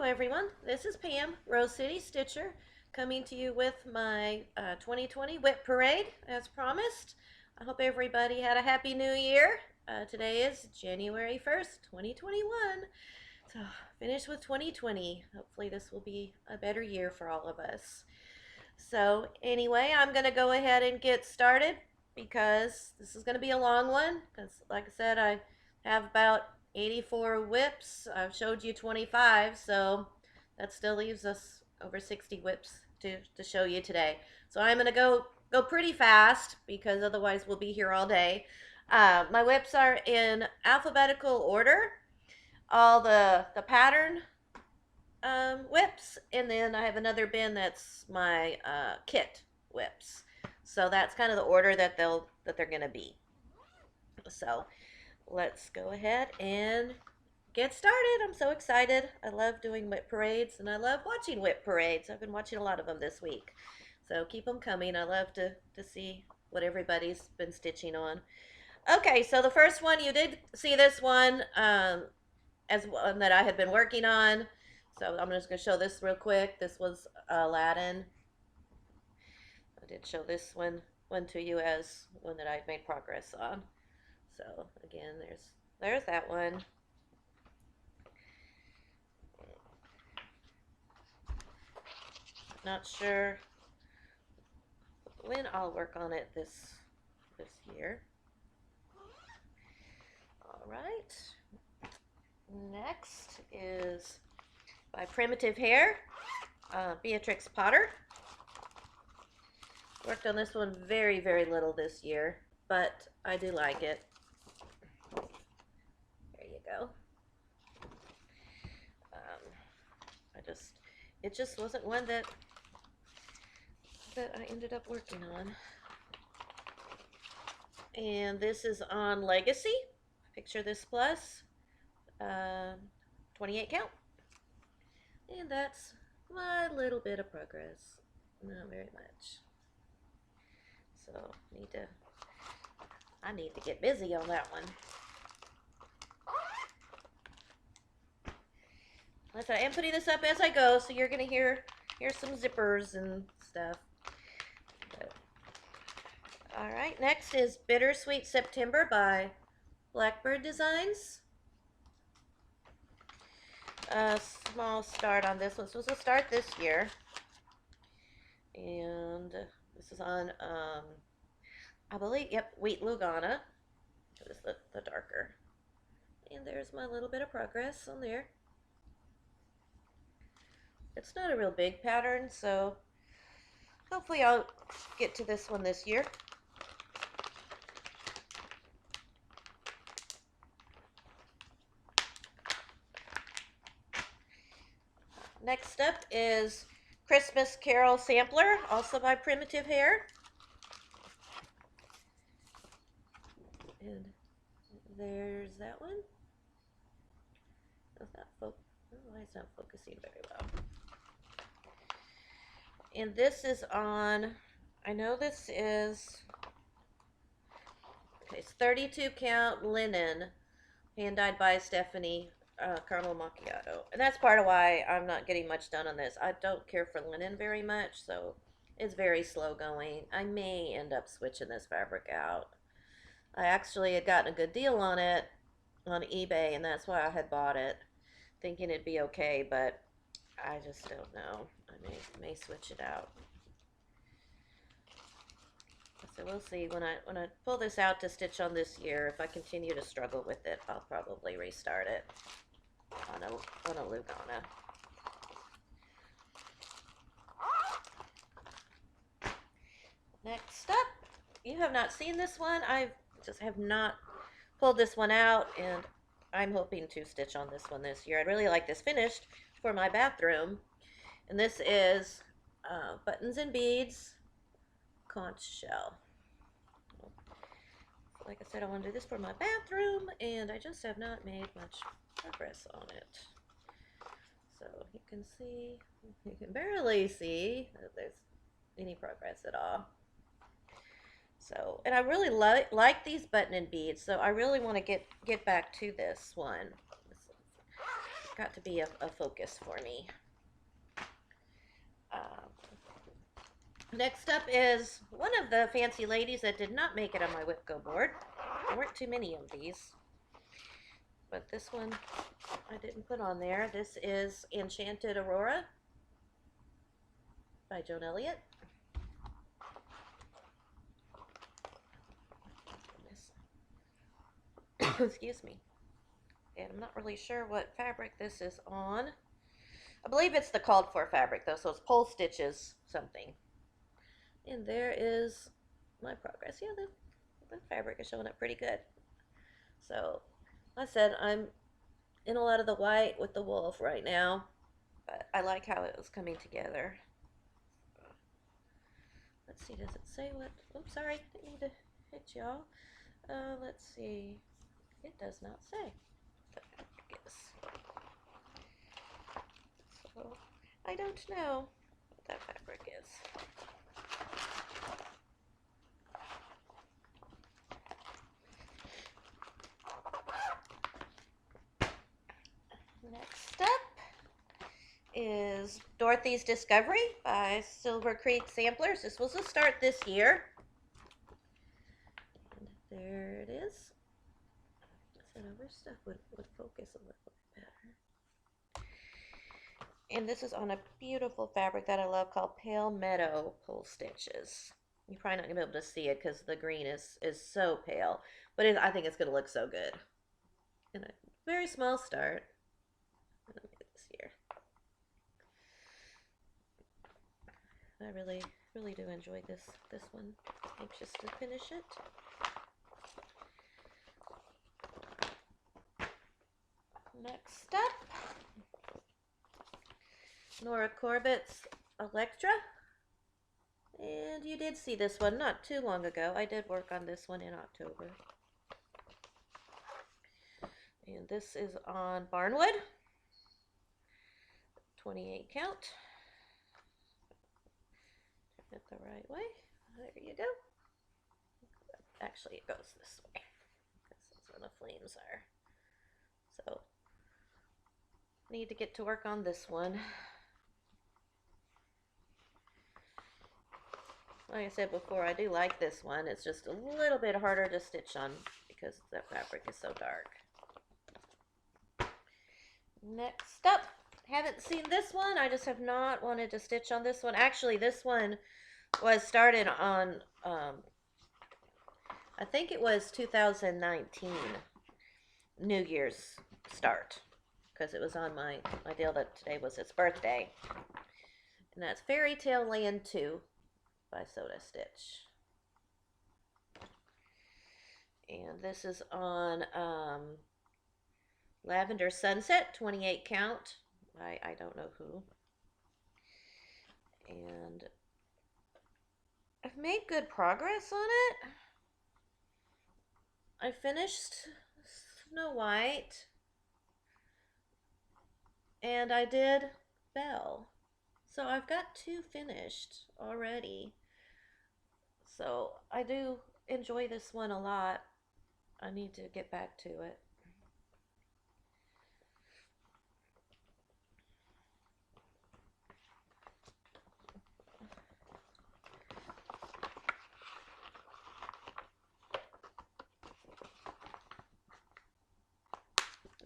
everyone, this is Pam, Rose City Stitcher, coming to you with my 2020 WIP Parade, as promised. I hope everybody had a happy new year. Today is January 1st, 2021. So, finished with 2020. Hopefully this will be a better year for all of us. So, anyway, I'm going to go ahead and get started because this is going to be a long one. Because, like I said, I have about 84 WIPs. I've showed you 25, so that still leaves us over 60 WIPs to show you today. So I'm going to go pretty fast because otherwise we'll be here all day. My WIPs are in alphabetical order. All the pattern WIPs, and then I have another bin that's my kit WIPs. So that's kind of the order that they're going to be. So let's go ahead and get started. I'm so excited. I love doing WIP parades, and I love watching WIP parades. I've been watching a lot of them this week. So keep them coming. I love to see what everybody's been stitching on. Okay, so the first one, you did see this one as one that I had been working on. So I'm just going to show this real quick. This was Aladdin. I did show this one to you as one that I'd made progress on. So again, there's that one. Not sure when I'll work on it this year. All right. Next is by Primitive Hair, Beatrix Potter. Worked on this one very, very little this year, but I do like it. There you go. It just wasn't one that I ended up working on. And this is on Legacy. Picture This Plus. 28 count. And that's my little bit of progress. Not very much. So I need to get busy on that one. I am putting this up as I go, so you're gonna hear some zippers and stuff. All right, next is Bittersweet September by Blackbird Designs. A small start on this one. This was a start this year. And this is on, I believe, yep, Wheat Lugana. It was the darker. And there's my little bit of progress on there. It's not a real big pattern, so hopefully I'll get to this one this year. Next up is Christmas Carol Sampler, also by Primitive Hair. And there's that one. Why is not focusing very well? And this is on, I know this is, okay, it's 32 count linen, hand dyed by Stephanie Caramel Macchiato. And that's part of why I'm not getting much done on this. I don't care for linen very much, so it's very slow going. I may end up switching this fabric out. I actually had gotten a good deal on it on eBay, and that's why I had bought it, thinking it'd be okay, but I just don't know. I may switch it out. So we'll see. When I pull this out to stitch on this year, if I continue to struggle with it, I'll probably restart it on a Lugana. Next up, you have not seen this one. I just have not pulled this one out, and I'm hoping to stitch on this one this year. I'd really like this finished for my bathroom. And this is Buttons and Beads conch shell. Like I said, I want to do this for my bathroom, and I just have not made much progress on it. So you can barely see that there's any progress at all. So, and I really like these button and beads, so I really want to get back to this one. got to be a focus for me. Next up is one of the fancy ladies that did not make it on my WIP Go board. There weren't too many of these, but this one I didn't put on there. This is Enchanted Aurora by Joan Elliott. Excuse me. And I'm not really sure what fabric this is on. I believe it's the called for fabric though, so it's pole stitches something. And there is my progress. Yeah, the fabric is showing up pretty good. So, like I said, I'm in a lot of the white with the wolf right now, but I like how it was coming together. Let's see, does it say what? Oops, sorry, didn't mean to hit y'all. Let's see. It does not say what the fabric is. So, I don't know what that fabric is. Next up is Dorothy's Discovery by Silver Creek Samplers. This was a start this year. And there it is. I said other stuff would focus a little bit better. And this is on a beautiful fabric that I love called Pale Meadow Pull Stitches. You're probably not going to be able to see it because the green is so pale. But I think it's going to look so good. And a very small start. Let me get this here. I really do enjoy this one. Anxious to finish it. Next up, Nora Corbett's Electra. And you did see this one not too long ago. I did work on this one in October. And this is on Barnwood. 28 count. Turn it the right way. There you go. Actually, it goes this way. This is where the flames are. So, need to get to work on this one. Like I said before, I do like this one. It's just a little bit harder to stitch on because the fabric is so dark. Next up, haven't seen this one. I just have not wanted to stitch on this one. Actually, this one was started on, I think it was 2019 New Year's start, because it was on my deal that today was its birthday. And that's Fairy Tale Land 2 by Soda Stitch. And this is on Lavender Sunset, 28 count. I don't know who. And I've made good progress on it. I finished Snow White. And I did Belle. So I've got 2 finished already. So I do enjoy this one a lot. I need to get back to it.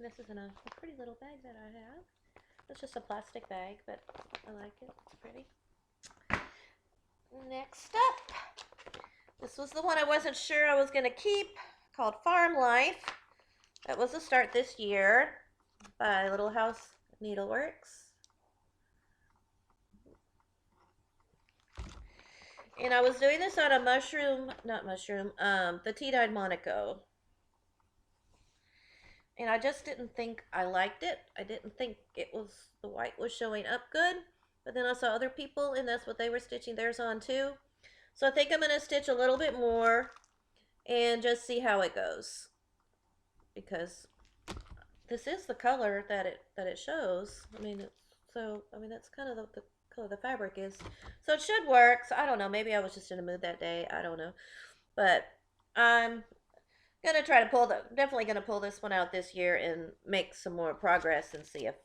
This is in a pretty little bag that I have. It's just a plastic bag, but I like it. It's pretty. Next up, this was the one I wasn't sure I was going to keep, called Farm Life. That was a start this year by Little House Needleworks. And I was doing this on a the tea-dyed Monaco. And I just didn't think I liked it. I didn't think the white was showing up good. But then I saw other people, and that's what they were stitching theirs on too. So I think I'm going to stitch a little bit more and just see how it goes. Because this is the color that it shows. I mean, that's kind of the color the fabric is. So it should work. So I don't know. Maybe I was just in a mood that day. I don't know. But I'm Gonna try to pull definitely gonna pull this one out this year and make some more progress and see if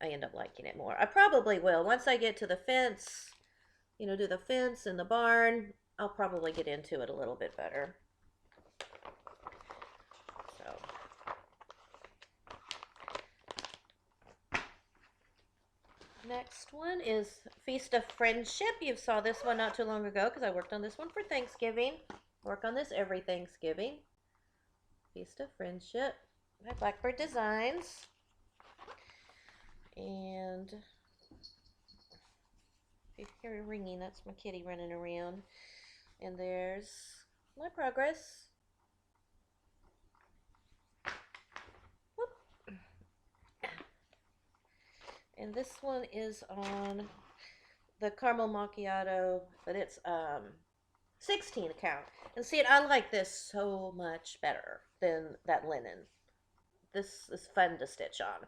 I end up liking it more. I probably will. Once I get to the fence, do the fence and the barn, I'll probably get into it a little bit better. So, next one is Feast of Friendship. You saw this one not too long ago because I worked on this one for Thanksgiving. Work on this every Thanksgiving. Feast of Friendship by Blackbird Designs. And if you hear ringing, that's my kitty running around. And there's my progress. Whoop. And this one is on the caramel macchiato, but it's 16 count. And see, I like this so much better than that linen. This is fun to stitch on.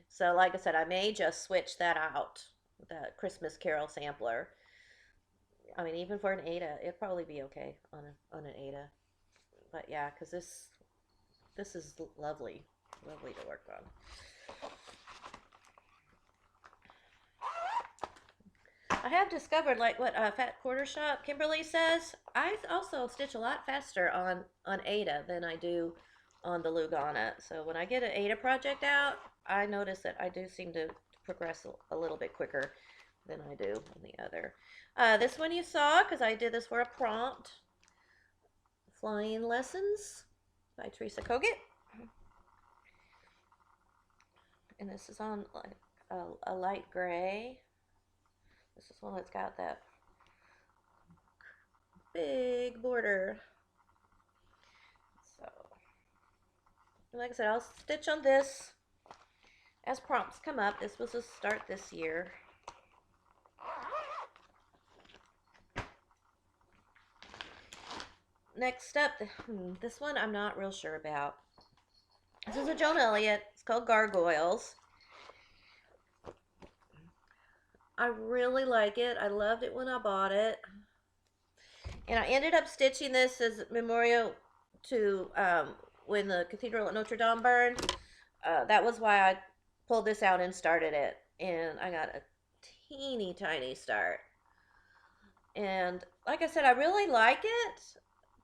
So like I said, I may just switch that out, the Christmas Carol sampler. I mean, even for an Ada, it'd probably be okay on an Ada. But yeah, because this is lovely to work on. I have discovered, like what Fat Quarter Shop Kimberly says, I also stitch a lot faster on Ada than I do on the Lugana. So when I get an Ada project out, I notice that I do seem to progress a little bit quicker than I do on the other. This one you saw, because I did this for a prompt. Flying Lessons by Teresa Kogut. And this is on like a light gray. This is one that's got that big border. So, like I said, I'll stitch on this as prompts come up. This was a start this year. Next up, this one I'm not real sure about. This is a Joan Elliott. It's called Gargoyles. I really like it. I loved it when I bought it. And I ended up stitching this as a memorial to when the cathedral at Notre Dame burned. That was why I pulled this out and started it. And I got a teeny tiny start. And like I said, I really like it.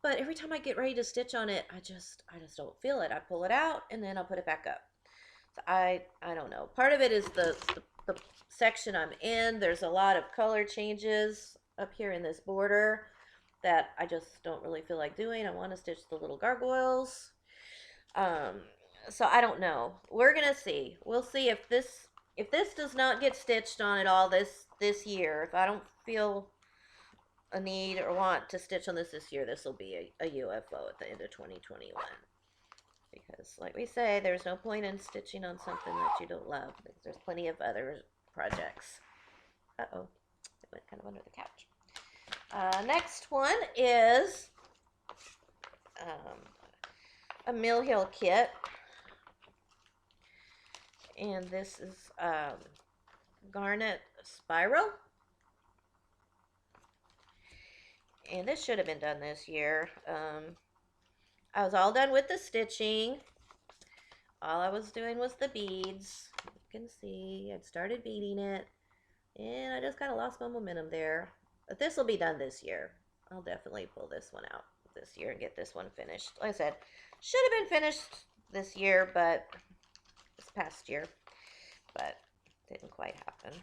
But every time I get ready to stitch on it, I just don't feel it. I pull it out and then I'll put it back up. So I don't know. Part of it is the section I'm in. There's a lot of color changes up here in this border that I just don't really feel like doing. I want to stitch the little gargoyles. So I don't know. We're gonna see. We'll see if this does not get stitched on at all this year. If I don't feel a need or want to stitch on this year, this will be a UFO at the end of 2021. Because, like we say, there's no point in stitching on something that you don't love. There's plenty of other projects. Uh-oh. It went kind of under the couch. Next one is a Mill Hill kit. And this is Garnet Spiral. And this should have been done this year. I was all done with the stitching. All I was doing was the beads. You can see I'd started beading it. And I just kind of lost my momentum there. But this will be done this year. I'll definitely pull this one out this year and get this one finished. Like I said, should have been finished this year, but this past year. But didn't quite happen.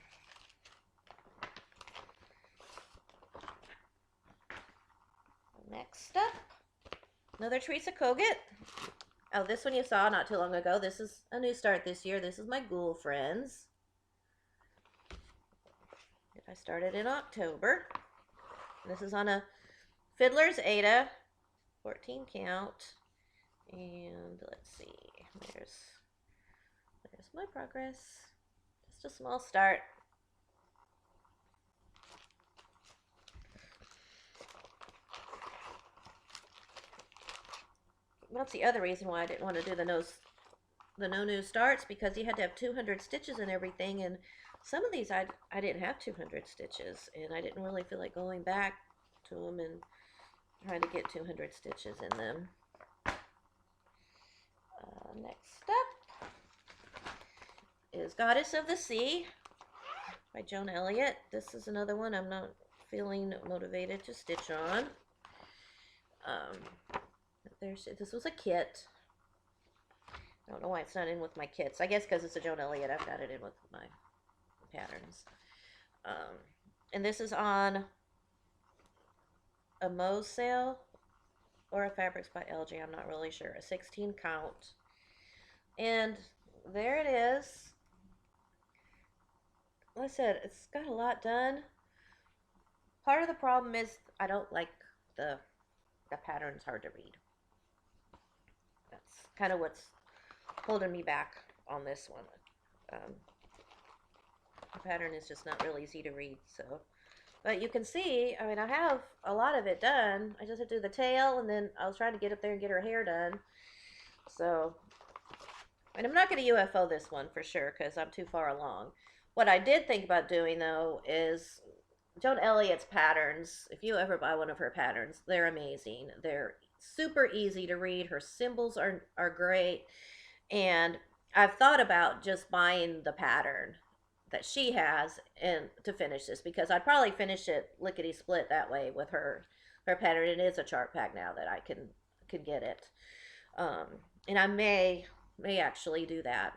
Next up, another Teresa Kogut. Oh, this one you saw not too long ago. This is a new start this year. This is my Ghoul Friends. I started in October. This is on a Fiddler's Ada, 14 count. And let's see, there's my progress. Just a small start. That's the other reason why I didn't want to do the no new starts, because you had to have 200 stitches and everything, and some of these I didn't have 200 stitches, and I didn't really feel like going back to them and trying to get 200 stitches in them. Next up is Goddess of the Sea by Joan Elliott. This is another one I'm not feeling motivated to stitch on. This was a kit. I don't know why it's not in with my kits. I guess because it's a Joan Elliott, I've got it in with my patterns. And this is on a Moe's sale or a Fabrics by LG. I'm not really sure. A 16 count. And there it is. Like I said, it's got a lot done. Part of the problem is I don't like the pattern's hard to read. That's kind of what's holding me back on this one. The pattern is just not real easy to read, so. But you can see, I mean, I have a lot of it done. I just have to do the tail, and then I was trying to get up there and get her hair done. So, and I'm not going to UFO this one for sure, because I'm too far along. What I did think about doing, though, is Joan Elliott's patterns. If you ever buy one of her patterns, they're amazing. They're super easy to read. Her symbols are great. And I've thought about just buying the pattern that she has and to finish this, because I'd probably finish it lickety split that way with her pattern. It is a chart pack now that I can get it. And I may actually do that,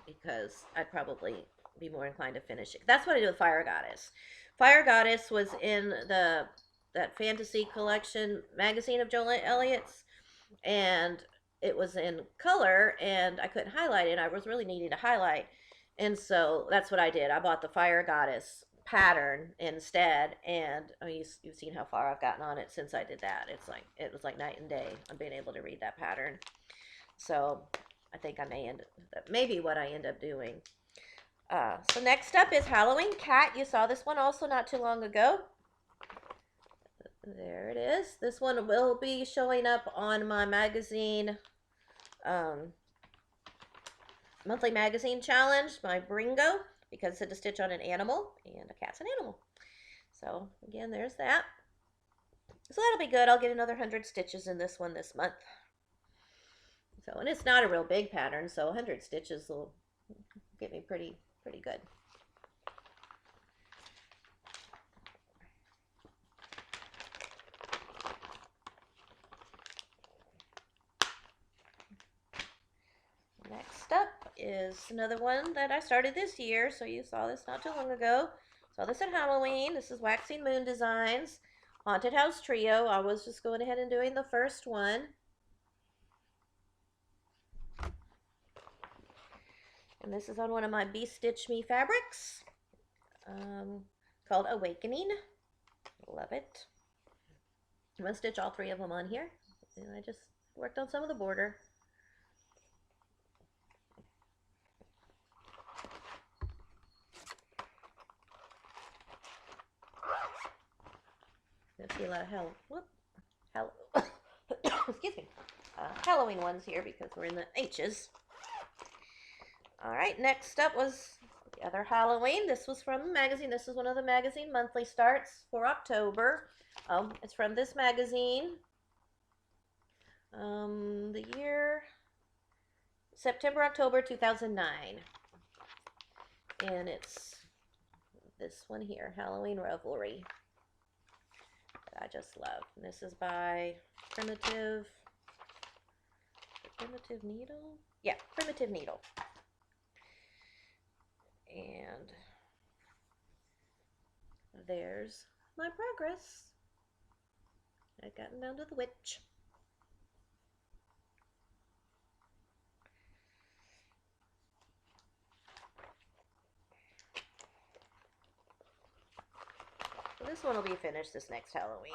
because I'd probably be more inclined to finish it. That's what I do with Fire Goddess. Fire Goddess was in that fantasy collection magazine of Joan Elliott's, and it was in color, and I couldn't highlight it. I was really needing to highlight, and so that's what I did. I bought the Fire Goddess pattern instead, and I mean, you've seen how far I've gotten on it since I did that. It was like night and day on being able to read that pattern. So I think I maybe what I end up doing. So next up is Halloween Cat. You saw this one also not too long ago. There it is. This one will be showing up on my magazine, monthly magazine challenge, my Bringo, because it's to stitch on an animal, and a cat's an animal. So again, there's that. So that'll be good. I'll get another 100 stitches in this one this month. So, and it's not a real big pattern, so 100 stitches will get me pretty good. Next up is another one that I started this year, so you saw this not too long ago. Saw this at Halloween. This is Waxing Moon Designs, Haunted House Trio. I was just going ahead and doing the first one. And this is on one of my Be Stitch Me fabrics, called Awakening. Love it. I'm going to stitch all 3 of them on here. And I just worked on some of the border. You'll see a lot of excuse me, Halloween ones here because we're in the H's. Alright, next up was the other Halloween. This was from the magazine. This is one of the magazine monthly starts for October. It's from this magazine. The year September, October 2009. And it's this one here, Halloween Revelry. That I just love. And this is by Primitive Needle? Yeah, Primitive Needle. And there's my progress. I've gotten down to the witch. So this one will be finished this next Halloween.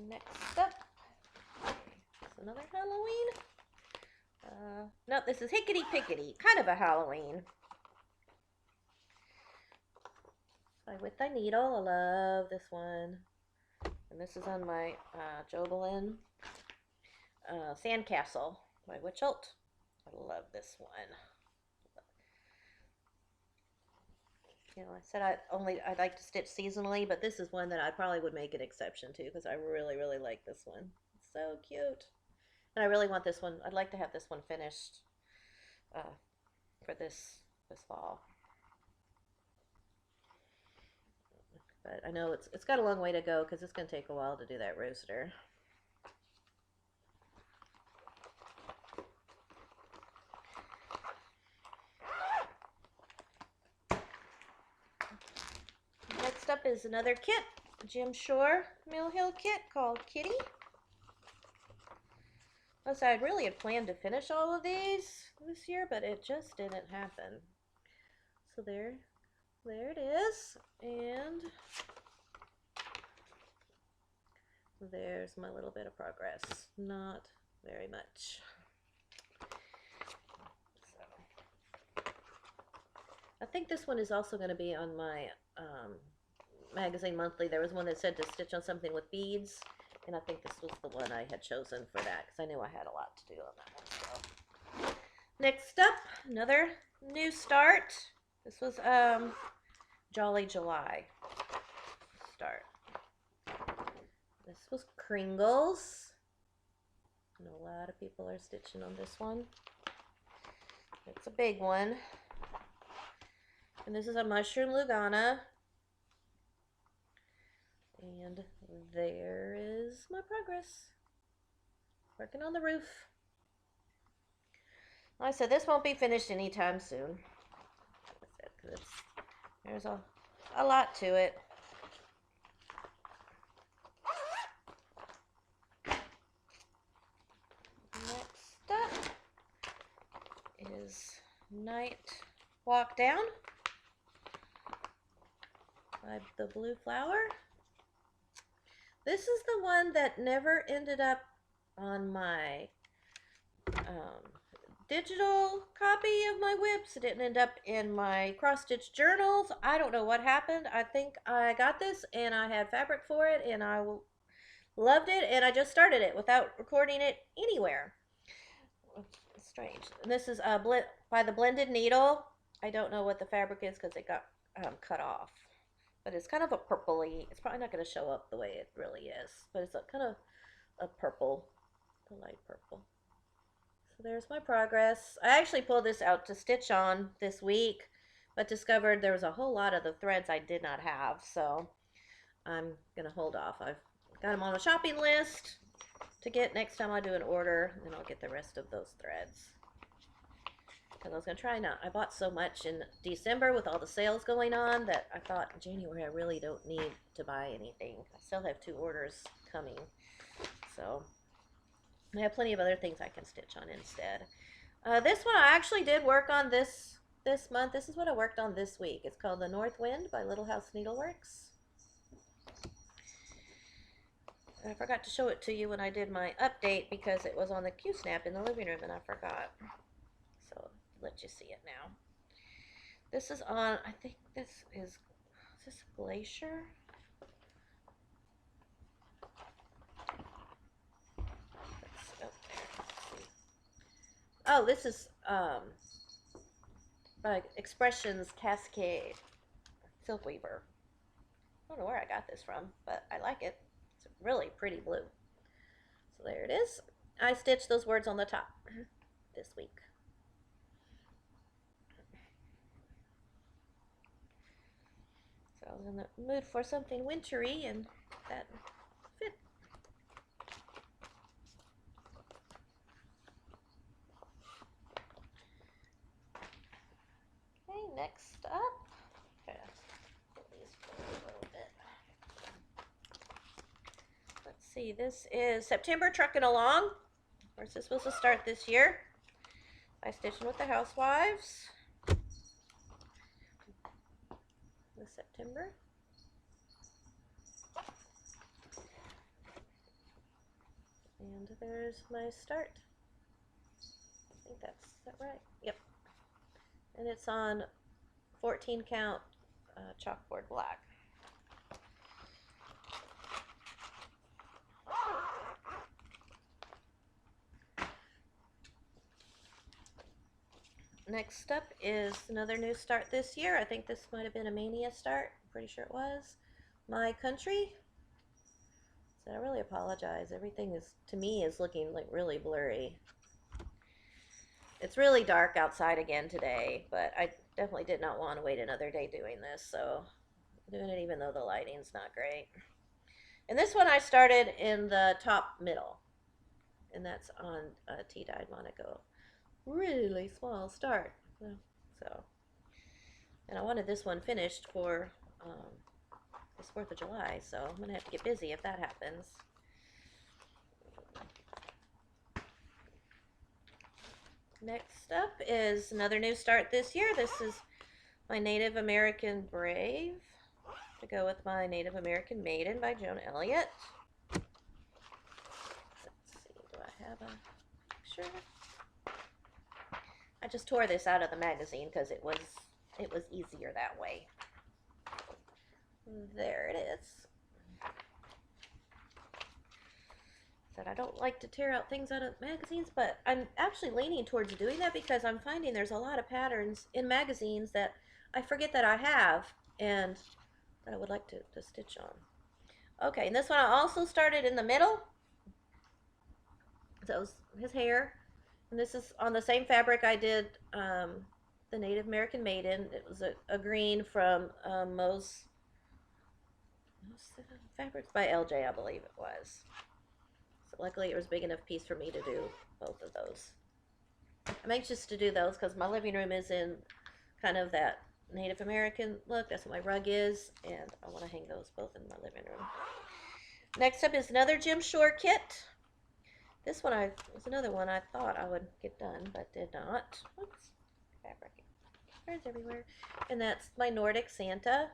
Next up is another Halloween. No, this is Hickety Pickety, kind of a Halloween. By With Thy Needle, I love this one. And this is on my Jobelin Sandcastle by Witchelt. I love this one. You know, I said I'd like to stitch seasonally, but this is one that I probably would make an exception to because I really, really like this one. So cute. And I really want this one. I'd like to have this one finished for this fall. But I know it's got a long way to go because it's going to take a while to do that rooster. Next up is another kit, Jim Shore Mill Hill kit called Kitty. So I really had planned to finish all of these this year, but it just didn't happen. So there it is, and there's my little bit of progress. Not very much. So I think this one is also going to be on my magazine monthly. There was one that said to stitch on something with beads, and I think this was the one I had chosen for that because I knew I had a lot to do on that one. So next up, another new start. This was Jolly July start. This was Kringles. I know a lot of people are stitching on this one. It's a big one. And this is a Mushroom Lugana. And there is my progress. Working on the roof. Like I said, this won't be finished anytime soon. There's a lot to it. Next up is Night Walk Down by the Blue Flower. This is the one that never ended up on my digital copy of my WIPs. It didn't end up in my cross-stitch journals. I don't know what happened. I think I got this and I had fabric for it and I loved it and I just started it without recording it anywhere. It's strange. And this is by the Blended Needle. I don't know what the fabric is because it got cut off. But it's kind of a purpley. It's probably not going to show up the way it really is. But it's kind of a purple, a light purple. So there's my progress. I actually pulled this out to stitch on this week, but discovered there was a whole lot of the threads I did not have. So I'm going to hold off. I've got them on a shopping list to get next time I do an order. And then I'll get the rest of those threads. Because I was going to try not. I bought so much in December with all the sales going on that I thought in January I really don't need to buy anything. I still have 2 orders coming. So I have plenty of other things I can stitch on instead. This one I actually did work on this month. This is what I worked on this week. It's called The North Wind by Little House Needleworks. I forgot to show it to you when I did my update because it was on the Q-snap in the living room and I forgot. So let you see it now. This is on, I think this is this Glacier? Oh, this is by Expressions Cascade Silk Weaver. I don't know where I got this from, but I like it. It's a really pretty blue. So there it is. I stitched those words on the top this week. So I was in the mood for something wintry, and that fit. Okay, next up. Okay, these a little bit. Let's see, this is September Trucking Along. Of course, this was a start this year by Stitching with the Housewives. September. And there's my start. I think that's that right? Yep. And it's on 14 count chalkboard black. Next up is another new start this year. I think this might have been a Mania start. I'm pretty sure it was. My Country So I really apologize. Everything is, to me, is looking like really blurry. It's really dark outside again today, but I definitely did not want to wait another day doing this, so I'm doing it even though the lighting's not great. And this one I started in the top middle, and that's on T-dyed Monaco. Really small start. So, and I wanted this one finished for this 4th of July, so I'm going to have to get busy if that happens. Next up is another new start this year. This is my Native American Brave to go with my Native American Maiden by Joan Elliott. Let's see, do I have a picture? I just tore this out of the magazine because it was easier that way. There it is. Said I don't like to tear out things out of magazines, but I'm actually leaning towards doing that because I'm finding there's a lot of patterns in magazines that I forget that I have and that I would like to stitch on. Okay, and this one I also started in the middle. So it was his hair. And this is on the same fabric I did the Native American Maiden. It was a green from Moe's Fabrics by LJ, I believe it was. So luckily it was a big enough piece for me to do both of those. I'm anxious to do those because my living room is in kind of that Native American look. That's what my rug is, and I want to hang those both in my living room. Next up is another Jim Shore kit. This one was another one I thought I would get done, but did not. Oops, fabric. There's everywhere. And that's my Nordic Santa.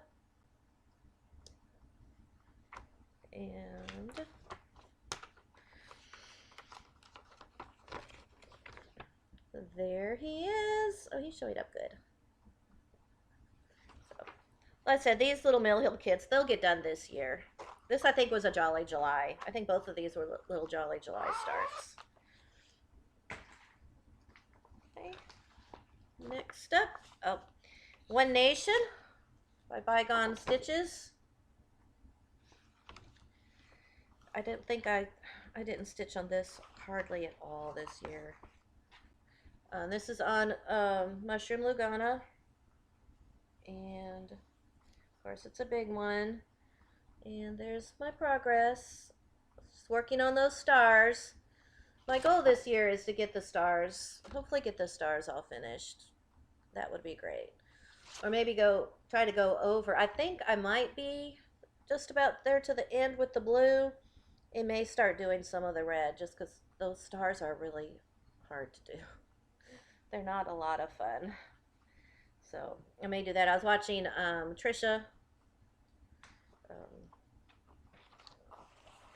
And there he is. Oh, he's showing up good. So, like I said, these little Mill Hill kits, they'll get done this year. This, I think, was a Jolly July. I think both of these were little Jolly July starts. Okay. Next up, oh, One Nation by Bygone Stitches. I didn't think I didn't stitch on this hardly at all this year. This is on Mushroom Lugana. And, of course, it's a big one. And there's my progress. Just working on those stars. My goal this year is to get the stars, hopefully get the stars all finished. That would be great. Or maybe try to go over. I think I might be just about there to the end with the blue. It may start doing some of the red just because those stars are really hard to do. They're not a lot of fun. So I may do that. I was watching Trisha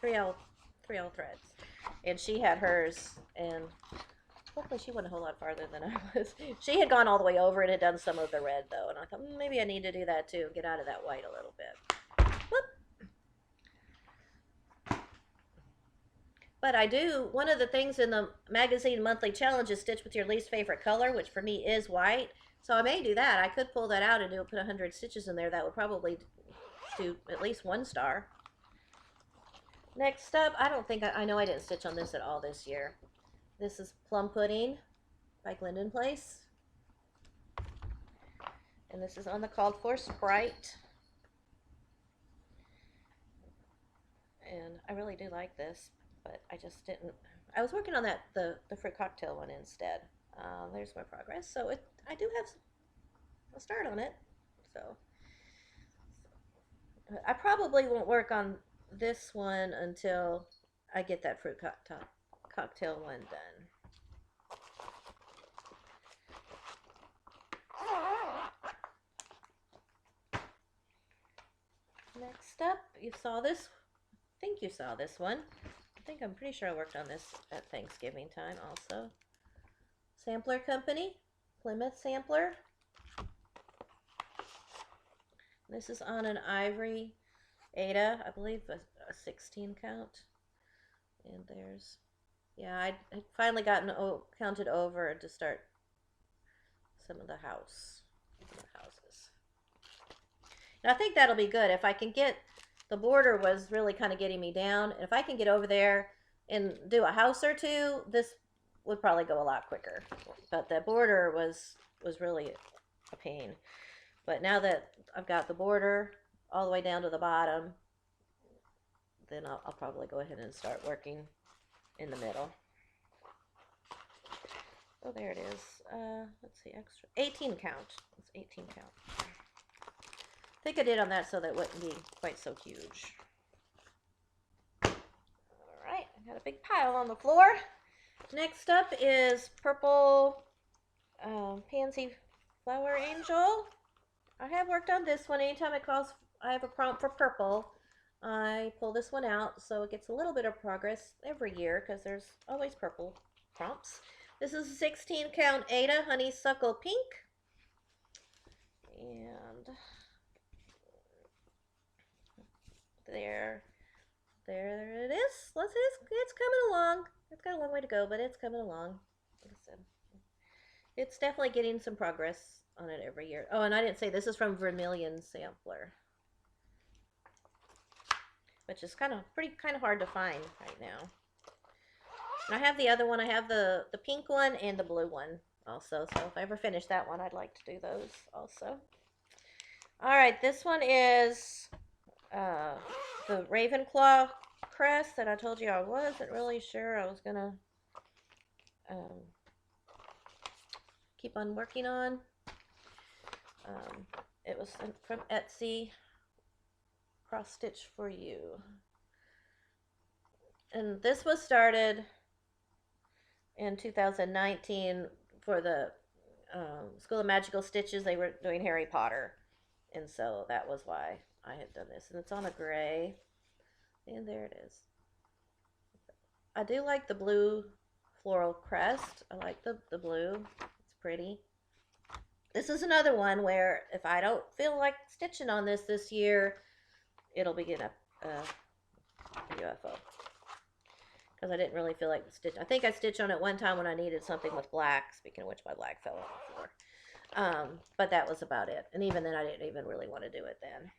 3L Threads, and she had hers, and hopefully she went a whole lot farther than I was. She had gone all the way over and had done some of the red though, and I thought maybe I need to do that too, get out of that white a little bit. Whoop. But I do, one of the things in the magazine monthly challenge is stitch with your least favorite color, which for me is white. So I may do that. I could pull that out and put 100 stitches in there. That would probably do at least one star. Next up, I know I didn't stitch on this at all this year. This is Plum Pudding by Glendon Place. And this is on the called for Sprite. And I really do like this, but I just didn't. I was working on the fruit cocktail one instead. There's my progress. So I do have a start on it. So I probably won't work on this one until I get that fruit cocktail one done. Next up, you saw this. I think you saw this one. I'm pretty sure I worked on this at Thanksgiving time also. Sampler Company, Plymouth Sampler. This is on an ivory Ada, I believe a 16 count. And there's, yeah, I finally gotten counted over to start some of the houses. And I think that'll be good if I can get the border was really kind of getting me down. And if I can get over there and do a house or two, this would probably go a lot quicker. But the border was really a pain. But now that I've got the border all the way down to the bottom, then I'll probably go ahead and start working in the middle. Oh, there it is. Let's see, extra 18 count. It's 18 count. I think I did on that so that it wouldn't be quite so huge. All right, I got a big pile on the floor. Next up is purple pansy flower angel. I have worked on this one. Anytime it calls, I have a prompt for purple, I pull this one out, so it gets a little bit of progress every year because there's always purple prompts. This is a 16 count Ada Honeysuckle Pink. And there it is. It's coming along. It's got a long way to go, but it's coming along. Like I said, it's definitely getting some progress on it every year. Oh, and I didn't say this is from Vermilion Sampler, which is kind of hard to find right now. And I have the other one. I have the pink one and the blue one also. So if I ever finish that one, I'd like to do those also. All right, this one is the Ravenclaw crest that I told you I wasn't really sure I was gonna keep on working on. It was from Etsy. Cross stitch for you. And this was started in 2019 for the School of Magical Stitches. They were doing Harry Potter, and so that was why I had done this. And it's on a gray, and there it is. I do like the blue floral crest. I like the blue. It's pretty. This is another one where if I don't feel like stitching on this year, it'll be getting a UFO. Because I didn't really feel like the stitch. I think I stitched on it one time when I needed something with black. Speaking of which, my black fell on the floor. But that was about it. And even then, I didn't even really want to do it then.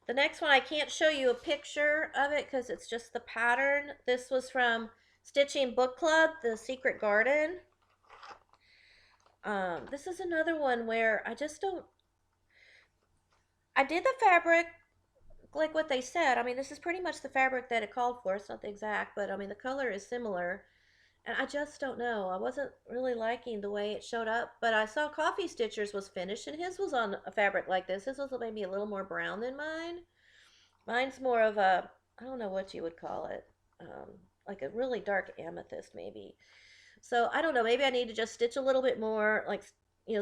The next one, I can't show you a picture of it because it's just the pattern. This was from Stitching Book Club, The Secret Garden. This is another one where I just don't... I did the fabric like what they said. I mean, this is pretty much the fabric that it called for. It's not the exact, but I mean, the color is similar. And I just don't know. I wasn't really liking the way it showed up, but I saw Coffee Stitchers was finished, and his was on a fabric like this. His was maybe a little more brown than mine. Mine's more of a, I don't know what you would call it, like a really dark amethyst maybe. So I don't know, maybe I need to just stitch a little bit more, like,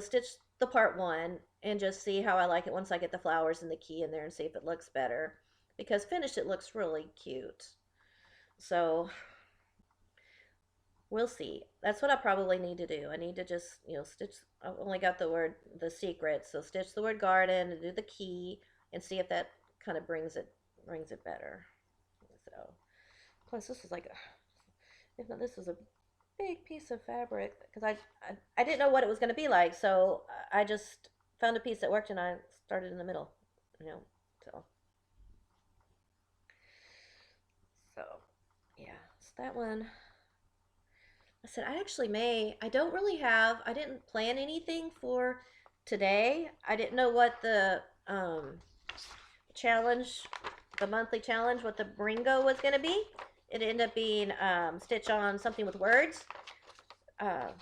stitch the part one and just see how I like it once I get the flowers and the key in there and see if it looks better. Because finished it looks really cute. So we'll see. That's what I probably need to do. I need to just, stitch. I've only got the secret, so stitch the word garden and do the key and see if that kind of brings it better. So plus this is like this is a big piece of fabric because I didn't know what it was going to be like, so I just found a piece that worked and I started in the middle, so yeah, so that one. I said I didn't plan anything for today. I didn't know what the challenge, the monthly challenge, what the Bringo was going to be. It ended up being stitch on something with words. So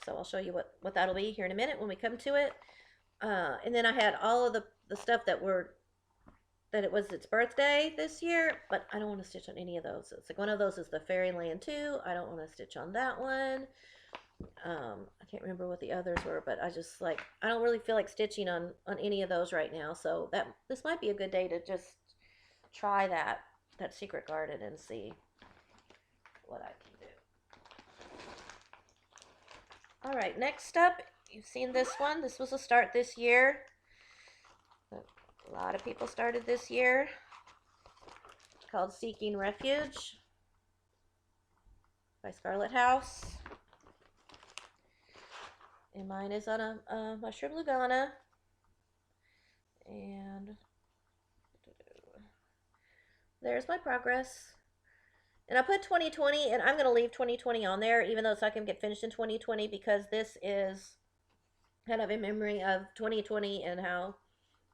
I'll show you what that'll be here in a minute when we come to it. And then I had all of the stuff that it was its birthday this year, but I don't want to stitch on any of those. It's like one of those is the Fairyland 2. I don't want to stitch on that one. I can't remember what the others were, but I don't really feel like stitching on any of those right now. So this might be a good day to just try that Secret Garden and see what I can do. All right, next up, you've seen this one. This was a start this year. A lot of people started this year. It's called Seeking Refuge by Scarlet House. And mine is on a mushroom Lugana. And there's my progress. And I put 2020, and I'm going to leave 2020 on there, even though it's not going to get finished in 2020, because this is kind of in memory of 2020 and how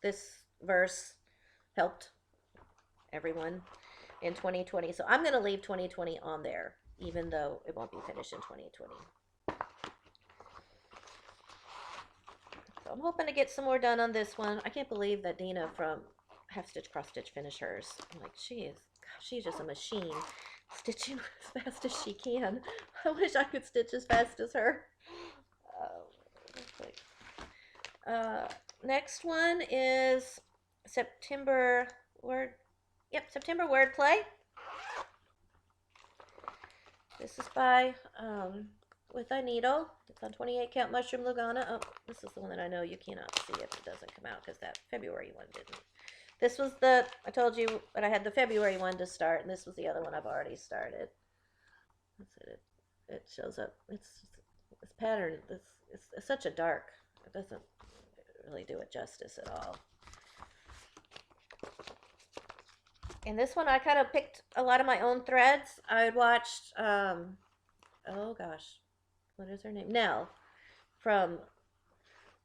this verse helped everyone in 2020. So I'm going to leave 2020 on there, even though it won't be finished in 2020. So I'm hoping to get some more done on this one. I can't believe that Dina from Half Stitch Cross Stitch finished hers. I'm like, she's just a machine, stitching as fast as she can. I wish I could stitch as fast as her. Next one is September September Wordplay. This is by With a Needle. It's on 28 count mushroom Lugana. Oh, this is the one that I know you cannot see if it doesn't come out, because that February one didn't. This was I told you that I had the February one to start, and this was the other one I've already started. That's it. It shows up. It's this pattern. It's such a dark. It doesn't really do it justice at all. And this one, I kind of picked a lot of my own threads. I had watched, oh gosh, what is her name? Nell from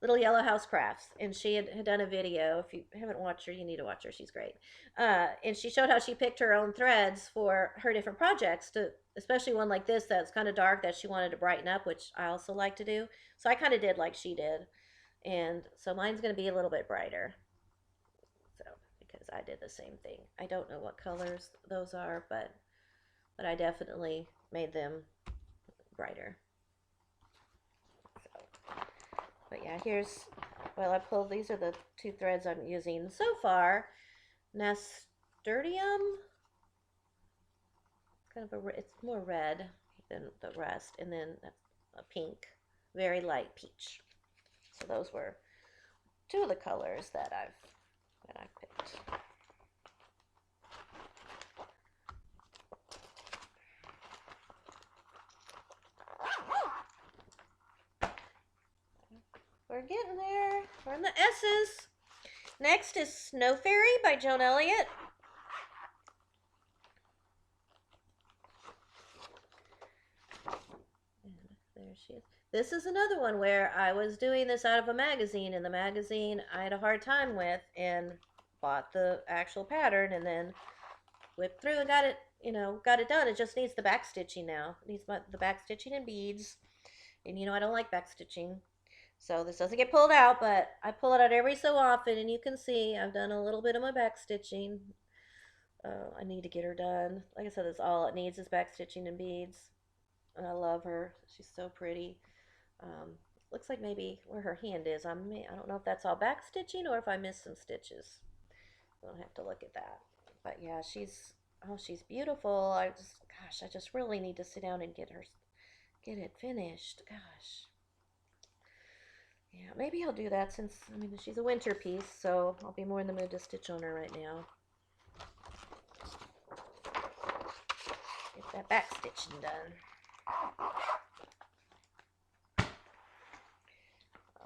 Little Yellow House Crafts. And she had done a video. If you haven't watched her, you need to watch her. She's great. And she showed how she picked her own threads for her different projects, especially one like this that's kind of dark that she wanted to brighten up, which I also like to do. So I kind of did like she did. And so mine's going to be a little bit brighter. Because I did the same thing. I don't know what colors those are, but I definitely made them brighter. So, but yeah, I pulled, these are the two threads I'm using so far. Nasturtium, it's more red than the rest, and then a pink, very light peach. So those were two of the colors that I picked. We're getting there. We're in the S's. Next is Snow Fairy by Joan Elliott. And there she is. This is another one where I was doing this out of a magazine, and the magazine I had a hard time with, and bought the actual pattern, and then whipped through and got it done. It just needs the back stitching now. It needs the back stitching and beads. And I don't like back stitching. So this doesn't get pulled out, but I pull it out every so often, and you can see I've done a little bit of my back stitching. I need to get her done. Like I said, that's all it needs is back stitching and beads. And I love her. She's so pretty. Looks like maybe where her hand is, I don't know if that's all back stitching or if I missed some stitches. I'll have to look at that. But yeah, she's beautiful. I just really need to sit down and get it finished. Gosh. Yeah, maybe I'll do that since, she's a winter piece, so I'll be more in the mood to stitch on her right now. Get that back stitching done.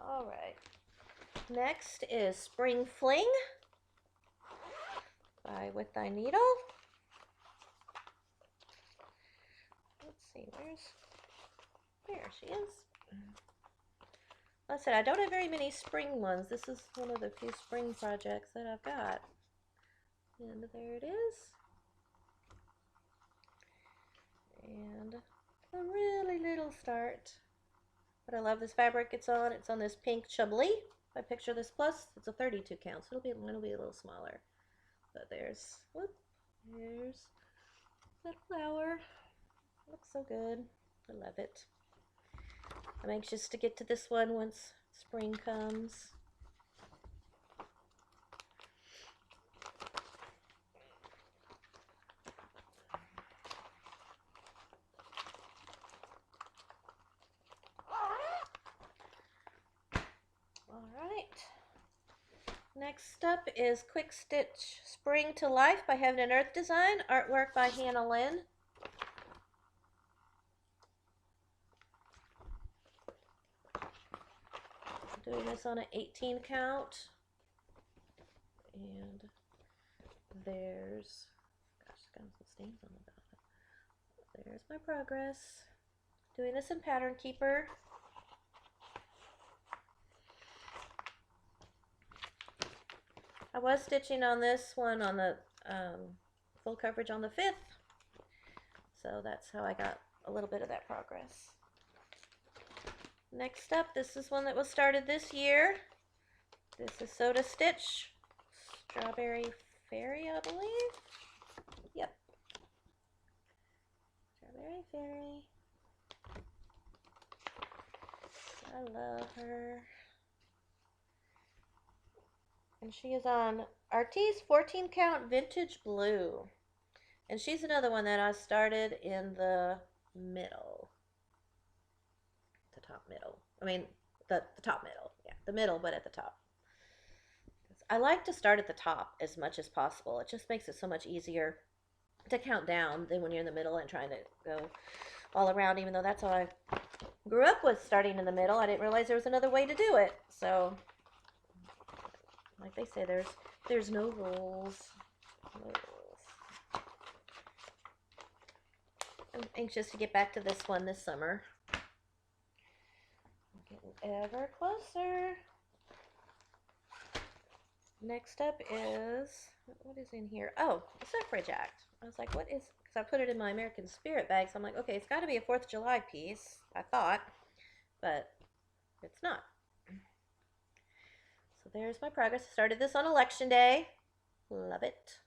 All right. Next is Spring Fling by With Thy Needle. Let's see, there she is. Like I said, I don't have very many spring ones. This is one of the few spring projects that I've got. And there it is. And a really little start. But I love this fabric it's on. It's on this pink Chablis by Picture This Plus. It's a 32 count, so it'll be a little smaller. But there's that flower. Looks so good. I love it. I'm anxious to get to this one once spring comes. Next up is Quick Stitch Spring to Life by Heaven and Earth Design, artwork by Hannah Lynn. I'm doing this on an 18 count. And there's, gosh, got some stains on the bottom. There's my progress. Doing this in Pattern Keeper. I was stitching on this one on the full coverage on the 5th. So that's how I got a little bit of that progress. Next up, this is one that was started this year. This is Soda Stitch, Strawberry Fairy, I believe. Yep. Strawberry Fairy. I love her. And she is on Artiste 14 count Vintage Blue. And she's another one that I started in the middle. The top middle. I mean, the top middle. Yeah, the middle, but at the top. I like to start at the top as much as possible. It just makes it so much easier to count down than when you're in the middle and trying to go all around, even though that's how I grew up, with starting in the middle. I didn't realize there was another way to do it. So, like they say, there's no rules. No rules. I'm anxious to get back to this one this summer. I'm getting ever closer. Next up is, what is in here? Oh, the Suffrage Act. I was like, what is, because I put it in my American Spirit bag, so I'm like, okay, it's got to be a 4th of July piece, I thought, but it's not. So there's my progress. I started this on Election Day. Love it.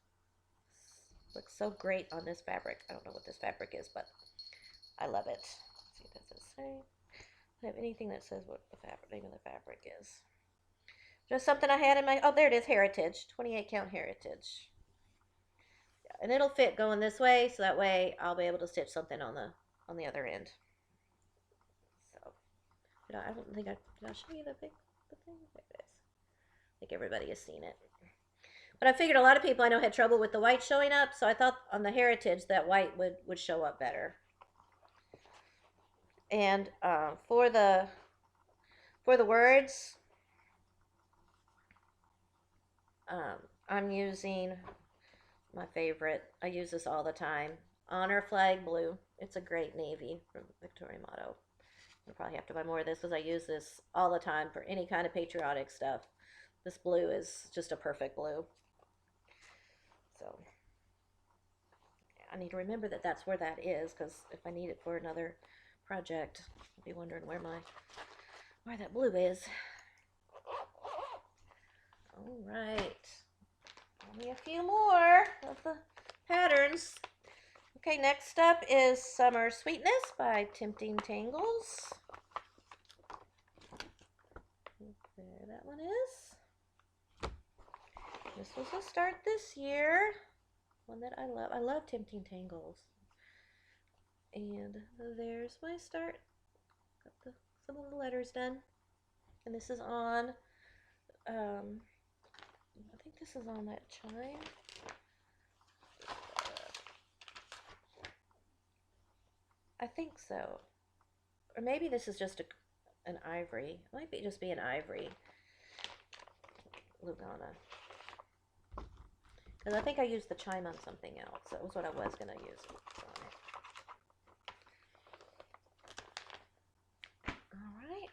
Looks so great on this fabric. I don't know what this fabric is, but I love it. Let's see, does it say? I don't have anything that says what the name of the fabric is. Just something I had in my, oh, there it is, Heritage, 28 count Heritage. Yeah, and it'll fit going this way, so that way I'll be able to stitch something on the other end. So, I don't think did I show you the thing? There it is. I think everybody has seen it. But I figured a lot of people I know had trouble with the white showing up, so I thought on the Heritage that white would show up better. And for the words, I'm using my favorite. I use this all the time. Honor Flag Blue. It's a great navy from Victoria Motto. I'll probably have to buy more of this because I use this all the time for any kind of patriotic stuff. This blue is just a perfect blue. So I need to remember that that's where that is, because if I need it for another project, I'll be wondering where that blue is. All right, only a few more of the patterns. Okay, next up is Summer Sweetness by Tempting Tangles. There that one is. This was a start this year. One that I love. I love Tempting Tangles. And there's my start. Got some of the letters done. And this is on, I think this is on that chime. I think so. Or maybe this is just an ivory. It might just be an ivory Lugana. Because I think I used the chime on something else. That was what I was going to use it on. Alright.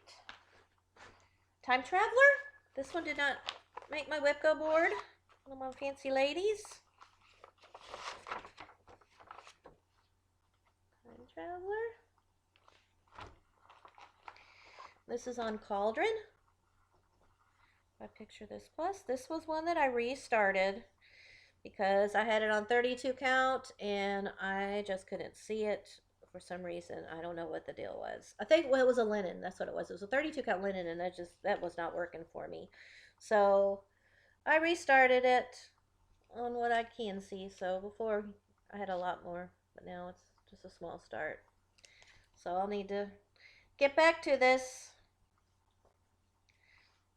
Time Traveler. This one did not make my WIP Go board. One of my fancy ladies. Time Traveler. This is on Cauldron. I picture this plus. This was one that I restarted because I had it on 32 count and I just couldn't see it for some reason. I don't know what the deal was. I think, well, it was a linen. That's what it was. It was a 32 count linen, and that was not working for me. So I restarted it on what I can see. So before I had a lot more, but now it's just a small start. So I'll need to get back to this.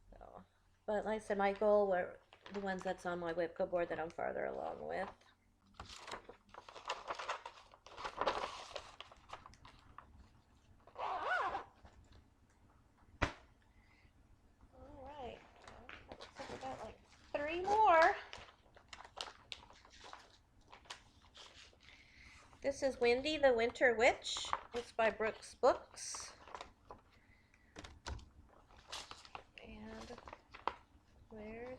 So, but like I said, my goal were the ones that's on my WIP Go board that I'm farther along with. All right, I've got like 3 more. This is Wendy the Winter Witch. It's by Brooks Books. And there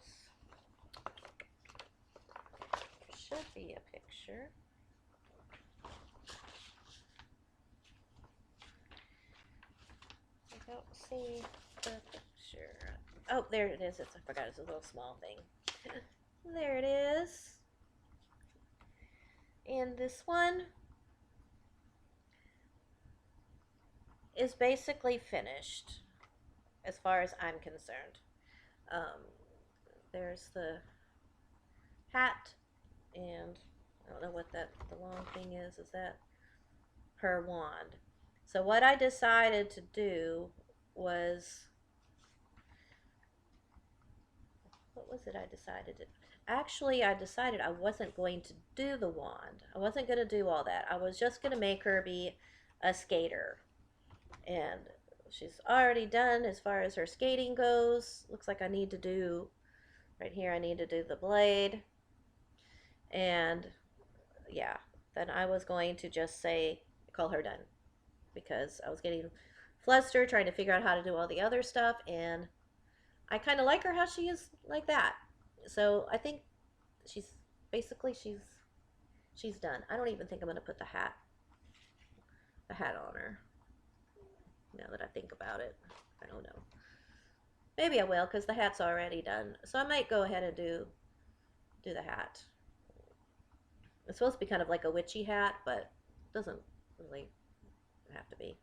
should be a picture. I don't see the picture. Oh, there it is. I forgot it's a little small thing. There it is. And this one is basically finished as far as I'm concerned. There's the hat, and I don't know what the long thing is. Is that her wand? So what I decided to do was, what was it I decided to do? Actually, I decided I wasn't going to do the wand. I wasn't going to do all that. I was just going to make her be a skater. And she's already done as far as her skating goes. Looks like I need to do, right here, I need to do the blade. And yeah, then I was going to just say, call her done. Because I was getting flustered trying to figure out how to do all the other stuff. And I kind of like her how she is like that. So I think she's done. I don't even think I'm going to put the hat on her. Now that I think about it, I don't know. Maybe I will, because the hat's already done. So I might go ahead and do the hat. It's supposed to be kind of like a witchy hat, but it doesn't really have to be.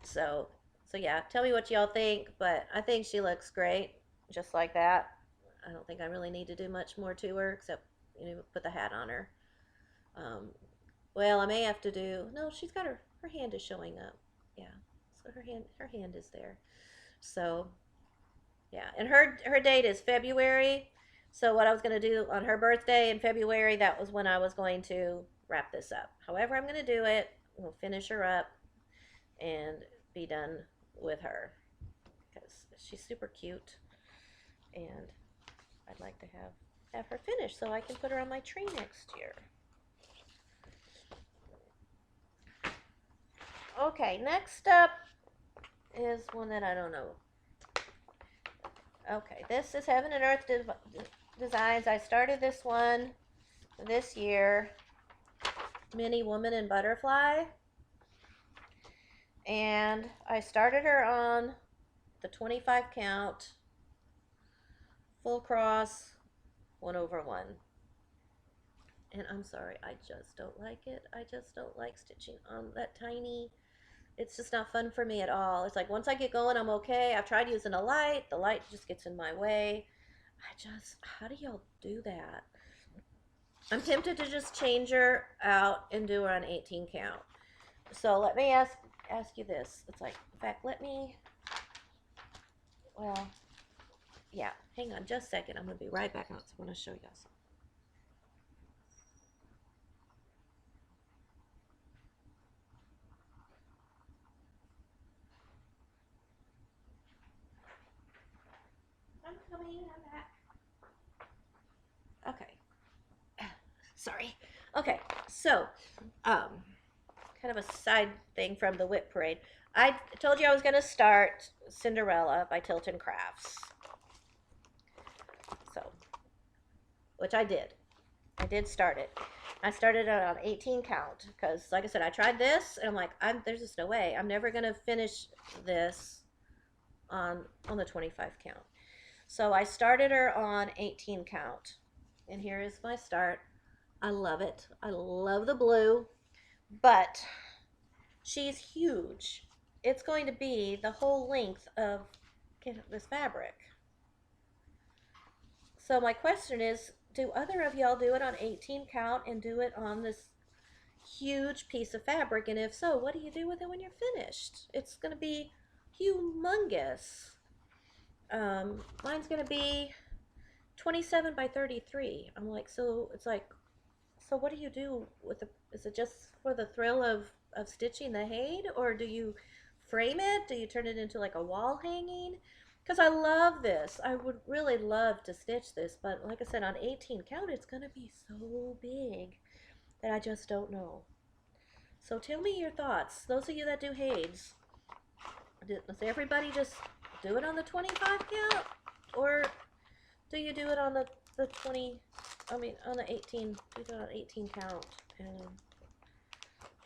So yeah, tell me what y'all think, but I think she looks great, just like that. I don't think I really need to do much more to her, except, put the hat on her. Well, I may have to do, no, she's got her hand is showing up. Yeah, so her hand is there. So, yeah, and her date is February. So what I was going to do on her birthday in February, that was when I was going to wrap this up. However I'm going to do it, we'll finish her up and be done with her, because she's super cute, and I'd like to have her finished so I can put her on my tree next year. Okay, next up is one that I don't know. Okay, this is Heaven and Earth Designs. I started this one this year, Mini Woman and Butterfly. And I started her on the 25 count, full cross, 1/1. And I'm sorry, I just don't like it. I just don't like stitching on that tiny. It's just not fun for me at all. It's like once I get going, I'm okay. I've tried using a light. The light just gets in my way. How do y'all do that? I'm tempted to just change her out and do her on 18 count. So let me ask you this. It's like, in fact, well, yeah, hang on just a second. I'm going to be right back. I want to show y'all something. I'm coming. I'm back. Okay. Sorry. Okay, so, kind of a side thing from the WIP Parade. I told you I was going to start Cinderella by Tilton Crafts. So, which I did. I did start it. I started it on 18 count because, like I said, I tried this and I'm like, there's just no way. I'm never going to finish this on the 25 count. So I started her on 18 count. And here is my start. I love it. I love the blue, but she's huge. It's going to be the whole length of this fabric. So my question is, do other of y'all do it on 18 count and do it on this huge piece of fabric? And if so, what do you do with it when you're finished? It's going to be humongous. Mine's going to be 27 by 33. I'm like, so it's like, so what do you do with the, is it just for the thrill of stitching the Haid, or do you frame it? Do you turn it into like a wall hanging? Because I love this. I would really love to stitch this, but like I said, on 18 count, it's going to be so big that I just don't know. So tell me your thoughts. Those of you that do Hades, does everybody just do it on the 25 count? Or do you do it on the 20, I mean, on the 18, do it on 18 count? And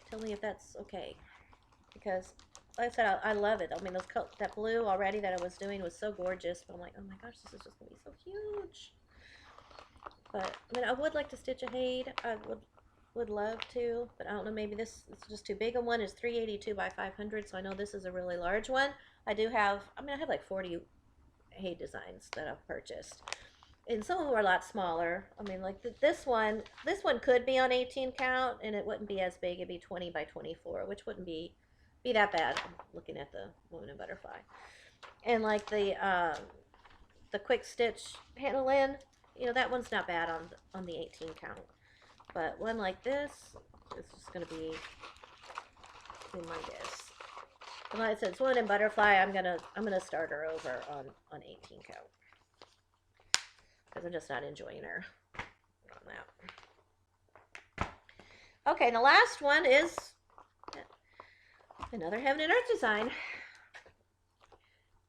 tell me if that's okay. Because, like I said, I love it. I mean, that blue already that I was doing was so gorgeous. But I'm like, oh my gosh, this is just going to be so huge. But, I mean, I would like to stitch a Hade. I would love to, but I don't know, maybe this is just too big a one. Is 382 by 500, so I know this is a really large one. I do have, I mean, I have like 40 Hade designs that I've purchased. And some of them are a lot smaller. I mean, like this one could be on 18 count, and it wouldn't be as big. It'd be 20 by 24, which wouldn't be that bad. I'm looking at the Woman and Butterfly. And like the quick stitch handle-in, you know, that one's not bad on the 18 count. But one like this is just going to be humongous. And like I said, it's Woman and Butterfly. I'm gonna start her over on 18 count because I'm just not enjoying her on that. Okay, and the last one is another Heaven and Earth design.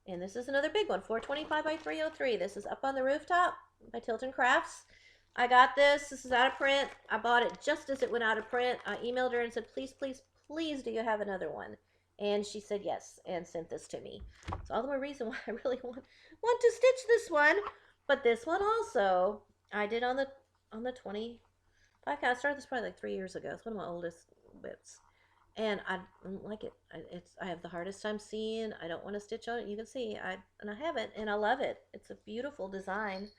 And this is another big one, 425 by 303. This is Up on the Rooftop by Tilton Crafts. I got this. This is out of print. I bought it just as it went out of print. I emailed her and said, please, please, please, do you have another one? And she said yes and sent this to me. So all the more reason why I really want to stitch this one. But this one also, I did on the 25 count. I started this probably like 3 years ago. It's one of my oldest WIPs. And I don't like it. I have the hardest time seeing. I don't want to stitch on it. You can see I haven't, and I love it. It's a beautiful design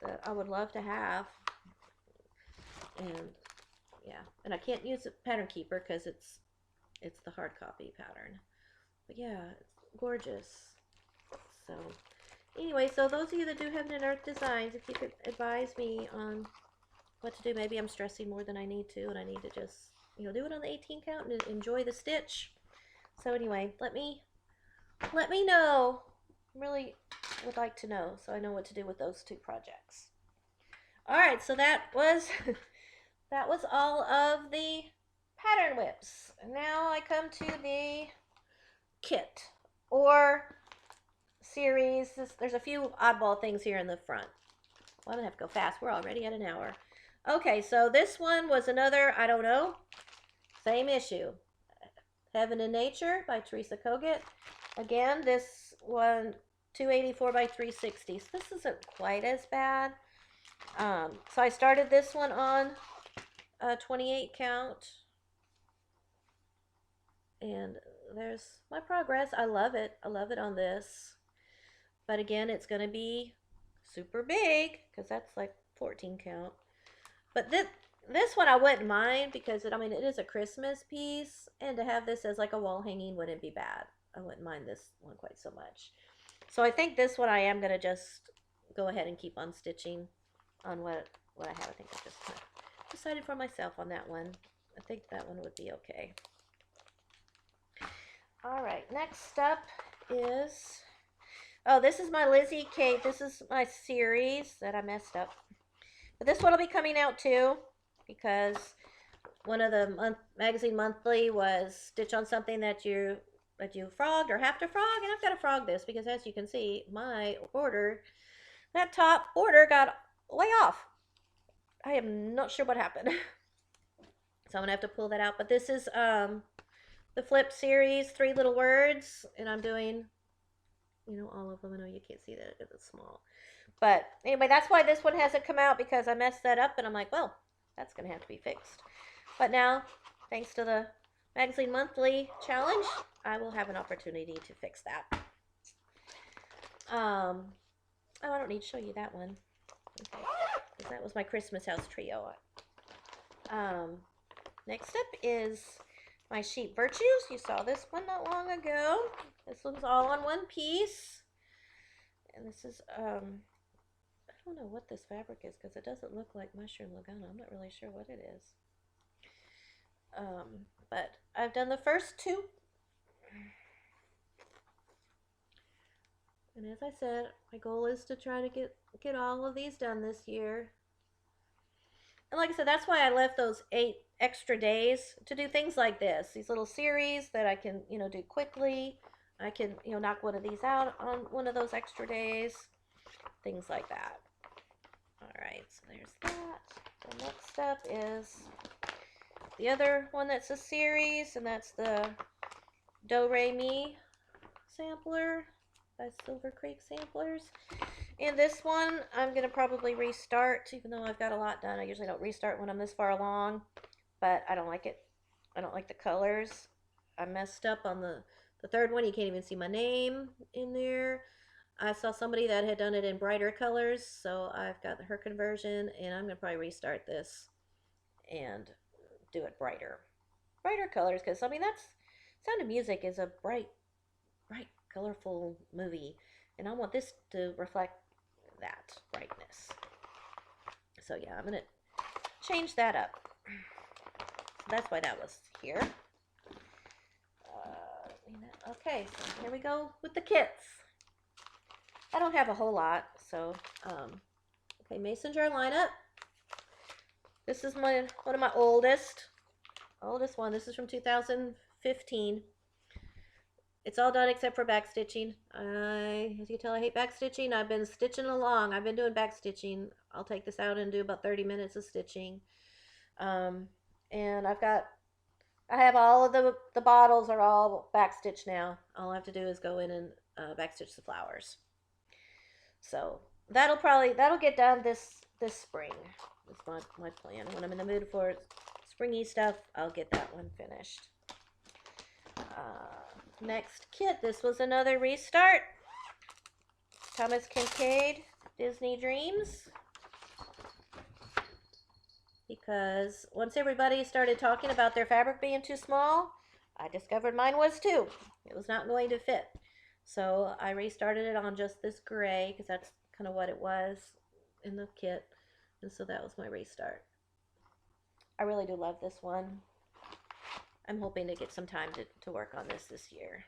that I would love to have. And yeah, and I can't use a pattern keeper because it's the hard copy pattern. But yeah, it's gorgeous. So anyway, so those of you that do Heaven and Earth designs, if you could advise me on what to do. Maybe I'm stressing more than I need to, and I need to just, you know, do it on the 18 count and enjoy the stitch. So anyway, let me know. I really would like to know, so I know what to do with those two projects. All right, so that was that was all of the pattern WIPs. And now I come to the kit or series. There's a few oddball things here in the front. Well, I'm gonna have to go fast. We're already at an hour. Okay, so this one was another, I don't know, same issue. Heaven and Nature by Teresa Kogut. Again, this one 284 by 360. So this isn't quite as bad. So I started this one on 28 count. And there's my progress. I love it. I love it on this. But again, it's going to be super big because that's like 14 count. But this one I wouldn't mind because it is a Christmas piece, and to have this as like a wall hanging wouldn't be bad. I wouldn't mind this one quite so much. So I think this one I am going to just go ahead and keep on stitching on what I have. I think I just kind of decided for myself on that one. I think that one would be okay. All right, next up is, oh, this is my Lizzie Kate. This is my series that I messed up. But this one will be coming out too, because one of the magazine monthly was stitch on something that you frogged or have to frog, and I've got to frog this because, as you can see, my order, that top order got way off. I am not sure what happened. So I'm going to have to pull that out. But this is the Flip series, 3 Little Words, and I'm doing, you know, all of them. I know you can't see that because it's small. But anyway, that's why this one hasn't come out, because I messed that up, and I'm like, well, that's going to have to be fixed. But now, thanks to the Magazine Monthly Challenge, I will have an opportunity to fix that. Oh, I don't need to show you that one. Okay, because that was my Christmas House trio. Next up is my Sheep Virtues. You saw this one not long ago. This one's all on one piece. And this is, I don't know what this fabric is because it doesn't look like Mushroom Lagana. I'm not really sure what it is. But I've done the first 2. And as I said, my goal is to try to get all of these done this year. And like I said, that's why I left those 8 extra days to do things like this. These little series that I can, do quickly. I can, knock one of these out on one of those extra days. Things like that. All right, so there's that. The next up is the other one that's a series, and that's the Rey Me sampler by Silver Creek Samplers. And this one, I'm going to probably restart, even though I've got a lot done. I usually don't restart when I'm this far along, but I don't like it. I don't like the colors. I messed up on the third one. You can't even see my name in there. I saw somebody that had done it in brighter colors, so I've got her conversion, and I'm going to probably restart this and do it brighter. Brighter colors, because, I mean, that's Sound of Music is a bright, colorful movie, and I want this to reflect that brightness. So yeah, I'm gonna change that up. So that's why that was here. Okay, so here we go with the kits. I don't have a whole lot, so okay, mason jar lineup. This is one of my oldest one. This is from 2015. It's all done except for back stitching. As you can tell, I hate back stitching. I've been stitching along. I've been doing back stitching. I'll take this out and do about 30 minutes of stitching. And I have all of the bottles are all back stitched now. All I have to do is go in and back stitch the flowers. So that'll get done this spring. That's my plan. When I'm in the mood for springy stuff, I'll get that one finished. Next kit. This was another restart. Thomas Kincaid, Disney Dreams. Because once everybody started talking about their fabric being too small, I discovered mine was too. It was not going to fit. So I restarted it on just this gray, because that's kind of what it was in the kit. And so that was my restart. I really do love this one. I'm hoping to get some time to work on this year.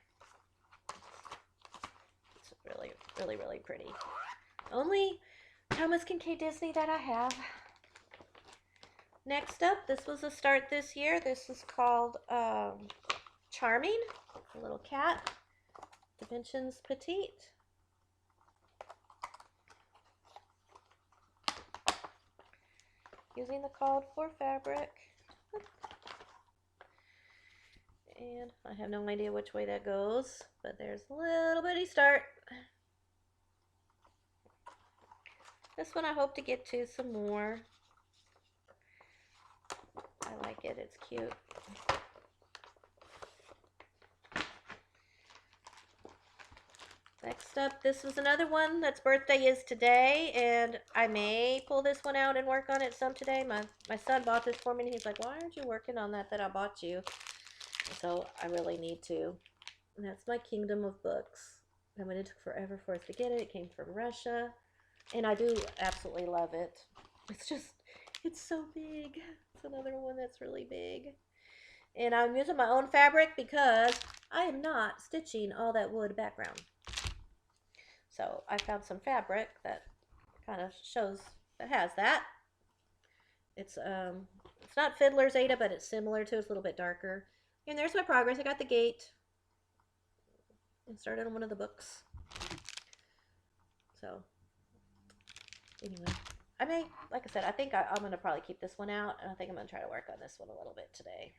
It's really, really, really pretty. Only Thomas Kincaid Disney that I have. Next up, this was a start this year. This is called Charming, a little cat, Dimensions Petite. Using the called for fabric. And I have no idea which way that goes, but there's a little bitty start. This one I hope to get to some more. I like it, it's cute. Next up, this was another one that's birthday is today, and I may pull this one out and work on it some today. My son bought this for me, and he's like, why aren't you working on that I bought you? So I really need to. And that's my Kingdom of Books. I mean, it took forever for us to get it. It came from Russia. And I do absolutely love it. It's so big. It's another one that's really big. And I'm using my own fabric because I am not stitching all that wood background. So I found some fabric that kind of shows, that has that. It's not Fiddler's Ada, but it's similar to it. It's a little bit darker. And there's my progress. I got the gate. I started on one of the books. So, anyway. I may, like I said, I think I'm going to probably keep this one out. And I think I'm going to try to work on this one a little bit today.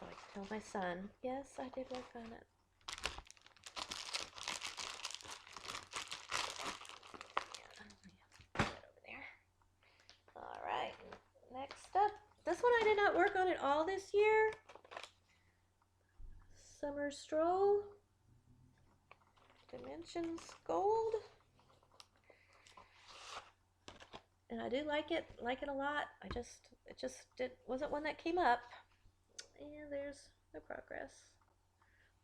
So I can tell my son, yes, I did work on it. Next up, this one I did not work on at all this year. Summer Stroll, Dimensions Gold, and I do like it a lot. It just wasn't one that came up. And there's the progress.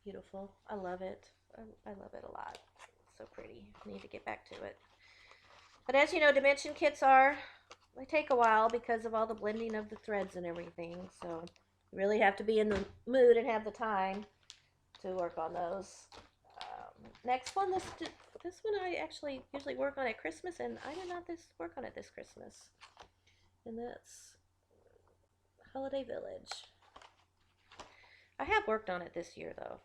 Beautiful. I love it. I love it a lot. It's so pretty. I need to get back to it. But as you know, dimension kits they take a while because of all the blending of the threads and everything. So you really have to be in the mood and have the time to work on those. Next one, this This one I actually usually work on at Christmas, and I did not work on it this Christmas. And that's Holiday Village. I have worked on it this year, though.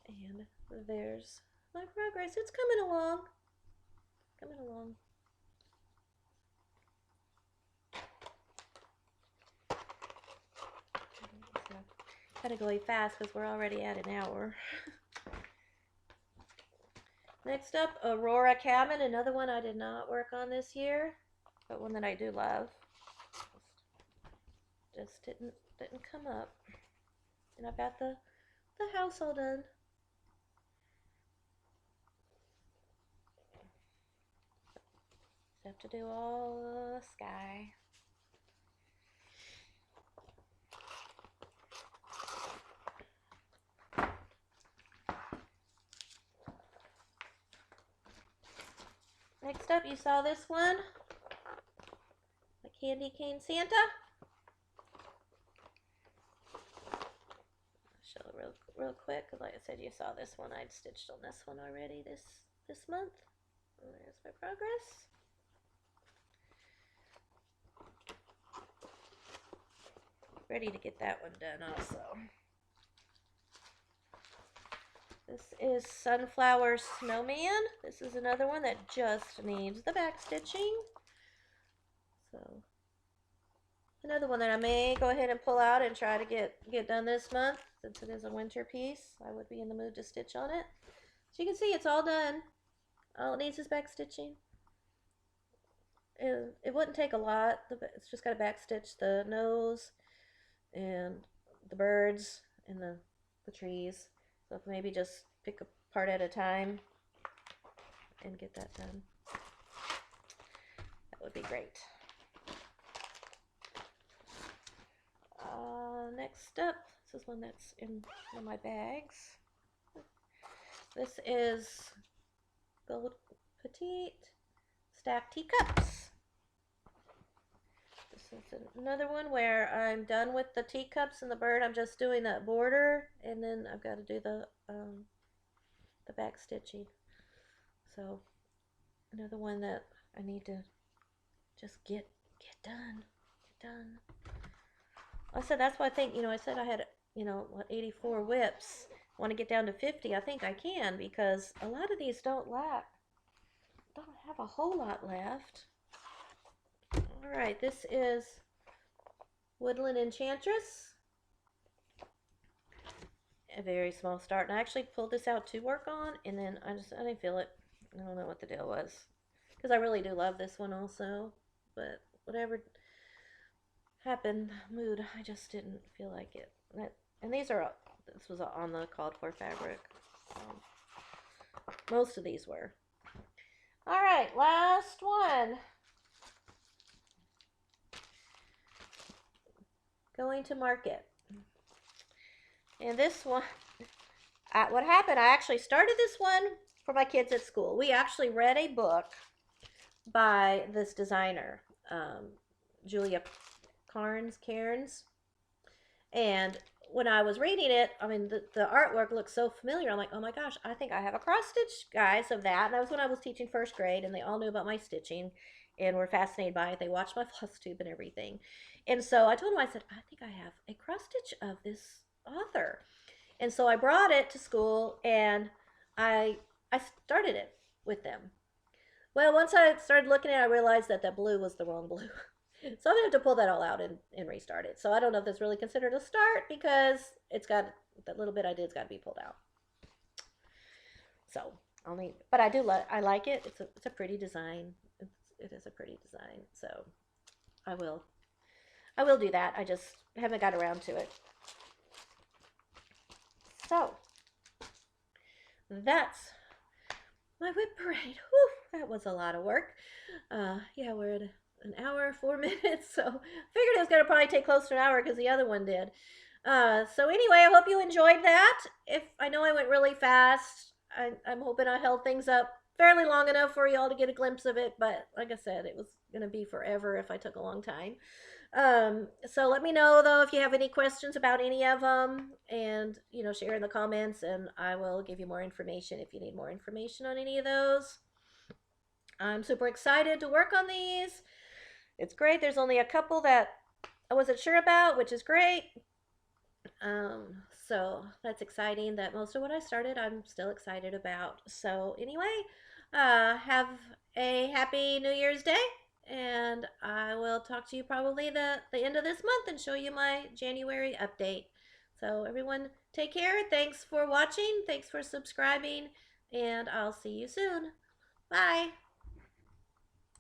And there's my progress. It's coming along. Coming along. So, gotta go fast because we're already at an hour. Next up, Aurora Cabin, another one I did not work on this year, but one that I do love. Just didn't come up. And I've got the house all done. Just have to do all the sky. Next up, you saw this one, the Candy Cane Santa. I'll show it real quick, because like I said, you saw this one. I'd stitched on this one already this month. And there's my progress. Ready to get that one done also. This is Sunflower Snowman. This is another one that just needs the back stitching. So another one that I may go ahead and pull out and try to get done this month. Since it is a winter piece, I would be in the mood to stitch on it. So you can see it's all done. All it needs is back stitching. It wouldn't take a lot. It's just got to back stitch the nose and the birds and the trees. So maybe just pick a part at a time and get that done. That would be great. Next up, this is one that's in one of my bags. This is Gold Petite Stacked Teacups. This is another one where I'm done with the teacups and the bird. I'm just doing that border, and then I've got to do the back stitching. So another one that I need to just get done. Get done. I said that's why I think, I said I had, 84 whips. I want to get down to 50. I think I can, because a lot of these don't have a whole lot left. All right, this is Woodland Enchantress. A very small start, and I actually pulled this out to work on, and then I didn't feel it. I don't know what the deal was, because I really do love this one also, but whatever happened, mood, I just didn't feel like it. And this was on the called for fabric. Most of these were. All right, last one. Going to market. And this one, what happened, I actually started this one for my kids at school. We actually read a book by this designer, Julia Cairns. And when I was reading it, I mean, the artwork looked so familiar. I'm like, oh my gosh, I think I have a cross-stitch, guys, of that. And that was when I was teaching first grade, and they all knew about my stitching and were fascinated by it. They watched my Flosstube and everything. And so I told them, I said, I think I have a cross-stitch of this author. And so I brought it to school, and I started it with them. Well, once I started looking at it, I realized that blue was the wrong blue. So I'm going to have to pull that all out and restart it. So I don't know if that's really considered a start, because it's got, that little bit I did's got to be pulled out. So but I like it. It's a pretty design. It is a pretty design. So I will do that. I just haven't got around to it. So that's my WIP parade. Whew, that was a lot of work. Yeah, we're at an hour, 4 minutes. So figured it was going to probably take close to an hour because the other one did. So anyway, I hope you enjoyed that. I know I went really fast. I'm hoping I held things up fairly long enough for you all to get a glimpse of it. But like I said, it was going to be forever if I took a long time. So let me know though if you have any questions about any of them, and share in the comments, and I will give you more information if you need more information on any of those. I'm super excited to work on these. It's great. There's only a couple that I wasn't sure about, which is great. So that's exciting that most of what I started, I'm still excited about. So anyway, have a happy New Year's Day, and I will talk to you probably the end of this month and show you my January update. So everyone, take care. Thanks for watching. Thanks for subscribing, and I'll see you soon. Bye.